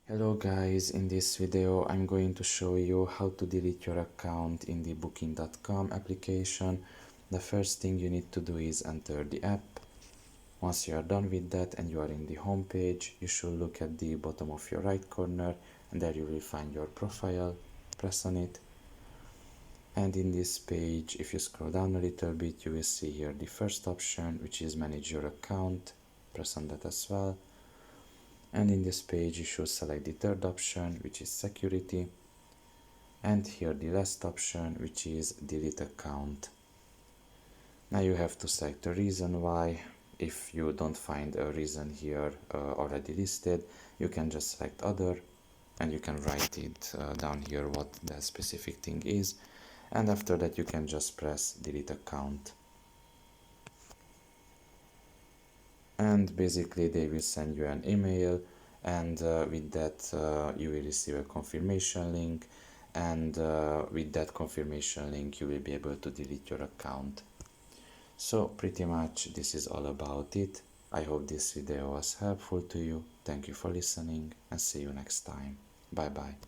Hello guys, in this video I'm going to show you how to delete your account in the Booking.com application. The first thing you need to do is enter the app. Once you are done with that and you are in the home page, you should look at the bottom of your right corner and there you will find your profile. Press on it. And in this page, if you scroll down a little bit, you will see here the first option, which is manage your account. Press on that as well. And in this page you should select the third option, which is security, and here the last option, which is delete account. Now you have to select a reason why. If you don't find a reason here already listed, you can just select other and you can write it down here what the specific thing is, and after that you can just press delete account. And basically they will send you an email, and with that you will receive a confirmation link, and with that confirmation link you will be able to delete your account. So pretty much this is all about it. I hope this video was helpful to you. Thank you for listening and see you next time. Bye bye.